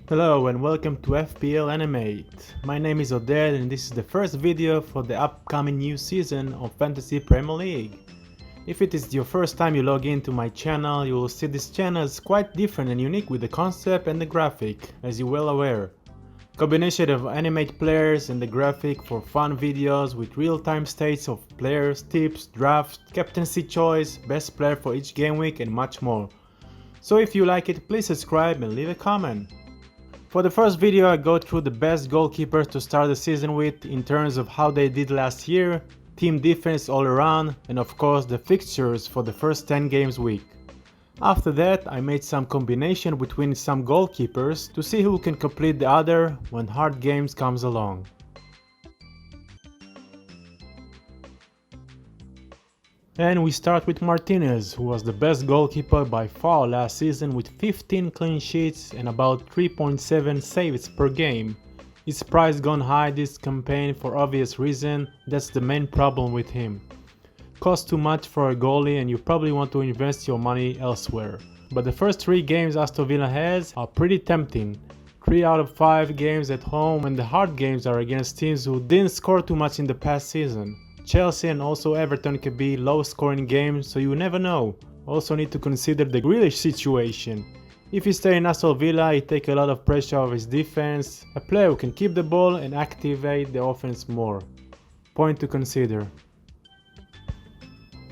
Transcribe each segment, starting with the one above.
Hello and welcome to FPL Animate. My name is Oded and this is the first video for the upcoming new season of Fantasy Premier League. If it is your first time you log into my channel, you will see this channel is quite different and unique with the concept and the graphic, as you're well aware. Combination of animate players and the graphic for fun videos with real-time states of players, tips, drafts, captaincy choice, best player for each game week and much more. So if you like it, please subscribe and leave a comment. For the first video I go through the best goalkeepers to start the season with in terms of how they did last year, team defense all around, and of course the fixtures for the first 10 games week. After that I made some combination between some goalkeepers to see who can complete the other when hard games comes along. And we start with Martinez, who was the best goalkeeper by far last season with 15 clean sheets and about 3.7 saves per game. His price gone high this campaign for obvious reason, that's the main problem with him. Costs too much for a goalie and you probably want to invest your money elsewhere. But the first 3 games Aston Villa has are pretty tempting. 3 out of 5 games at home, and the hard games are against teams who didn't score too much in the past season. Chelsea and also Everton can be low scoring games, so you never know. Also need to consider the Grealish situation. If he stay in Aston Villa, he take a lot of pressure off his defense, a player who can keep the ball and activate the offense more. Point to consider.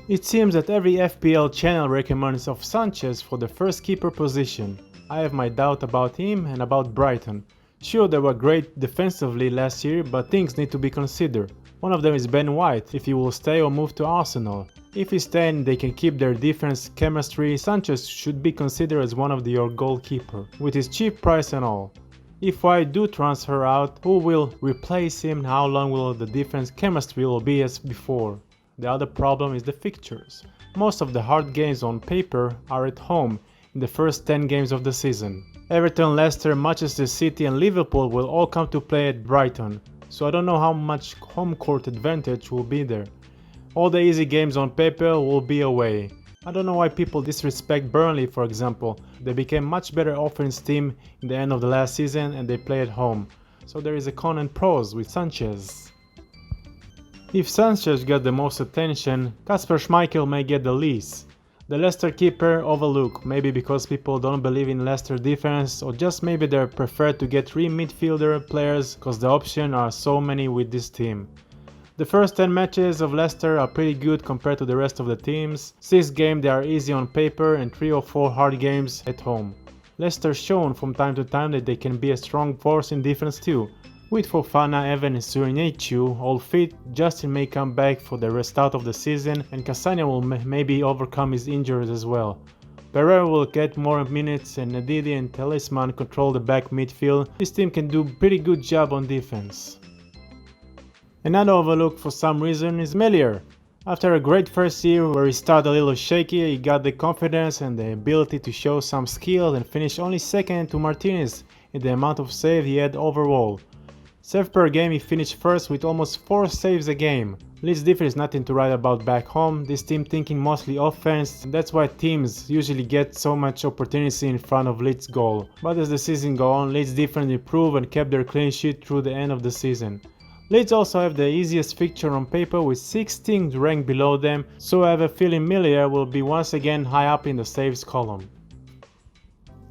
It seems that every FPL channel recommends of Sanchez for the first keeper position. I have my doubt about him and about Brighton. Sure, they were great defensively last year, but things need to be considered. One of them is Ben White, if he will stay or move to Arsenal. If he stays and they can keep their defense chemistry, Sanchez should be considered as one of your goalkeeper, with his cheap price and all. If White do transfer out, who will replace him and how long will the defense chemistry will be as before? The other problem is the fixtures. Most of the hard games on paper are at home in the first 10 games of the season. Everton, Leicester, Manchester City and Liverpool will all come to play at Brighton. So I don't know how much home court advantage will be there. All the easy games on paper will be away. I don't know why people disrespect Burnley, for example. They became much better offense team in the end of the last season and they play at home. So there is a con and pros with Sanchez. If Sanchez got the most attention, Kasper Schmeichel may get the least. The Leicester keeper overlooked, maybe because people don't believe in Leicester defense, or just maybe they prefer to get 3 midfielder players cause the options are so many with this team. The first 10 matches of Leicester are pretty good compared to the rest of the teams. 6 games they are easy on paper and 3 or 4 hard games at home. Leicester shown from time to time that they can be a strong force in defense too. With Fofana, Evan and Surinachu all fit, Justin may come back for the restart of the season and Cassania will maybe overcome his injuries as well. Pereira will get more minutes and Ndidi and Talisman control the back midfield. This team can do pretty good job on defense. Another overlook for some reason is Melier. After a great first year where he started a little shaky, he got the confidence and the ability to show some skill and finish only second to Martinez in the amount of save he had overall. Save per game he finished first with almost 4 saves a game. Leeds defense is nothing to write about back home, this team thinking mostly offense, and that's why teams usually get so much opportunity in front of Leeds goal. But as the season goes on, Leeds defense improved and kept their clean sheet through the end of the season. Leeds also have the easiest fixture on paper with 6 teams ranked below them, so I have a feeling Melier will be once again high up in the saves column.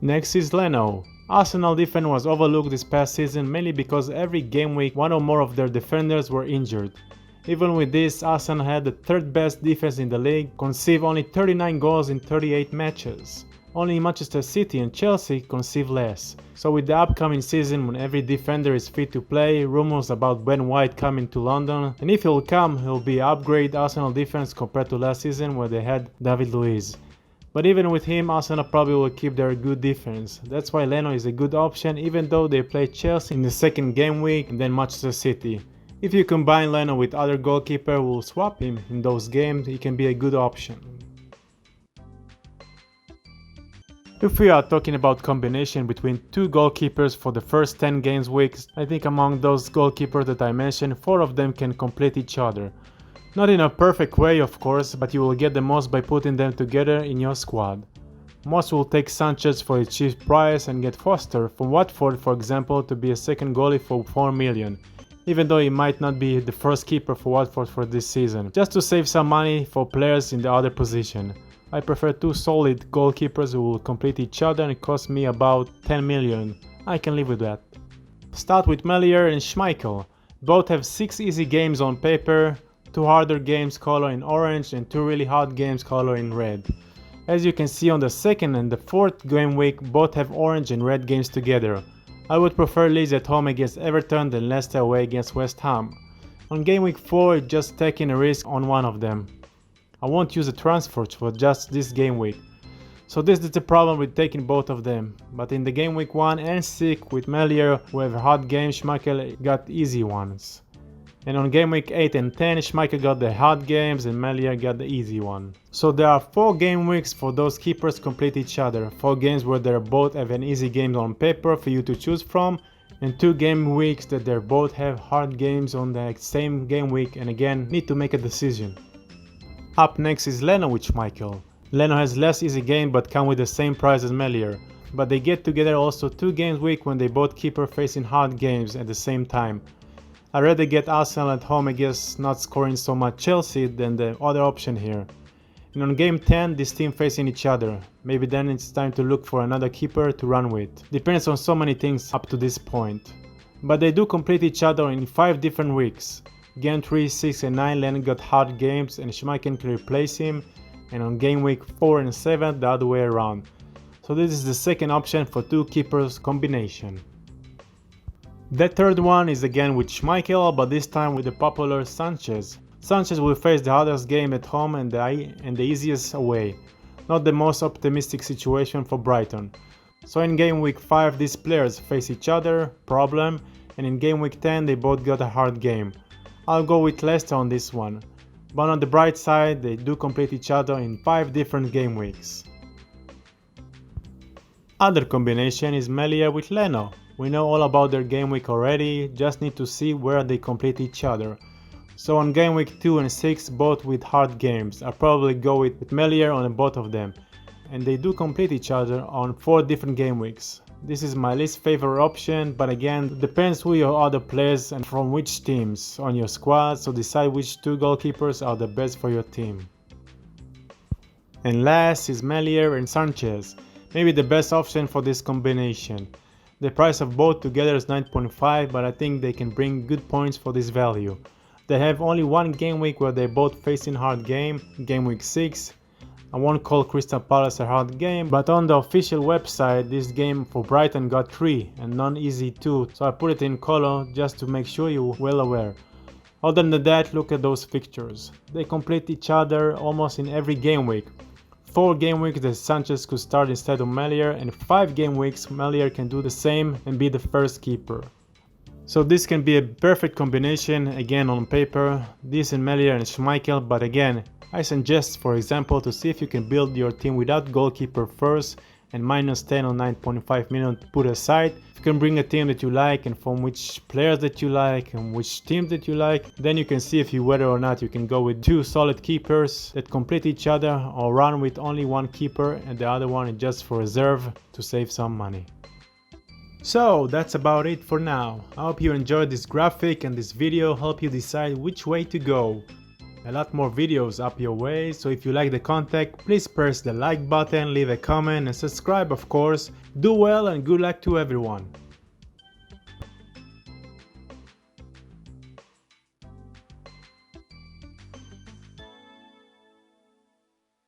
Next is Leno. Arsenal defense was overlooked this past season mainly because every game week one or more of their defenders were injured. Even with this, Arsenal had the 3rd best defense in the league, conceded only 39 goals in 38 matches. Only Manchester City and Chelsea concede less. So with the upcoming season when every defender is fit to play, rumors about Ben White coming to London, and if he'll come, he'll be upgrade Arsenal defense compared to last season where they had David Luiz. But even with him, Arsenal probably will keep their good defense. That's why Leno is a good option even though they play Chelsea in the 2nd game week and then Manchester City. If you combine Leno with other goalkeeper who will swap him in those games, he can be a good option. If we are talking about combination between two goalkeepers for the first 10 games weeks, I think among those goalkeepers that I mentioned, 4 of them can complete each other. Not in a perfect way of course, but you will get the most by putting them together in your squad. Most will take Sanchez for a cheap price and get Foster from Watford for example to be a second goalie for 4 million, even though he might not be the first keeper for Watford for this season, just to save some money for players in the other position. I prefer 2 solid goalkeepers who will complete each other and cost me about 10 million. I can live with that. Start with Melier and Schmeichel. Both have 6 easy games on paper, 2 harder games color in orange and 2 really hard games color in red. As you can see on the second and the fourth game week, both have orange and red games together. I would prefer Leeds at home against Everton than Leicester away against West Ham. On game week 4, it's just taking a risk on one of them. I won't use a transfer for just this game week. So this is the problem with taking both of them. But in the game week 1 and 6 with Melier who have hard games, Schmeichel got easy ones. And on game week 8 and 10, Schmeichel got the hard games and Melier got the easy one. So there are 4 game weeks for those keepers complete each other. 4 games where they both have an easy game on paper for you to choose from, and 2 game weeks that they both have hard games on the same game week and again need to make a decision. Up next is Leno with Schmeichel. Leno has less easy game but come with the same price as Melier, but they get together also 2 games week when they both keeper facing hard games at the same time. I'd rather get Arsenal at home against not scoring so much Chelsea than the other option here. And on game 10, this team facing each other. Maybe then it's time to look for another keeper to run with. Depends on so many things up to this point. But they do complete each other in 5 different weeks. Game 3, 6 and 9 Leno got hard games and Schmeichel can replace him, and on game week 4 and 7 the other way around. So this is the second option for 2 keepers combination. The third one is again with Schmeichel, but this time with the popular Sanchez. Sanchez will face the hardest game at home and the easiest away. Not the most optimistic situation for Brighton. So in game week 5 these players face each other, problem, and in game week 10 they both got a hard game. I'll go with Leicester on this one, but on the bright side they do complete each other in 5 different game weeks. Other combination is Melier with Leno. We know all about their game week already, just need to see where they complete each other. So on game week 2 and 6 both with hard games, I'll probably go with Melier on both of them. And they do complete each other on 4 different game weeks. This is my least favorite option, but again depends who your other players and from which teams on your squad, so decide which 2 goalkeepers are the best for your team. And last is Melier and Sanchez, maybe the best option for this combination. The price of both together is 9.5, but I think they can bring good points for this value. They have only 1 game week where they both facing hard game week 6. I won't call Crystal Palace a hard game, but on the official website this game for Brighton got 3 and non-easy 2, so I put it in color just to make sure you're well aware. Other than that, look at those fixtures. They complete each other almost in every game week. 4 game weeks that Sanchez could start instead of Melier, and 5 game weeks Melier can do the same and be the first keeper. So this can be a perfect combination again on paper, this and Melier and Schmeichel, but again I suggest for example to see if you can build your team without goalkeeper first and minus 10 or 9.5 million put aside. If you can bring a team that you like and from which players that you like and which teams that you like, then you can see if you whether or not you can go with 2 solid keepers that complete each other or run with only 1 keeper and the other one is just for reserve to save some money. So that's about it for now. I hope you enjoyed this graphic and this video help you decide which way to go. A lot more videos up your way, so if you like the content, please press the like button, leave a comment and subscribe of course. Do well and good luck to everyone.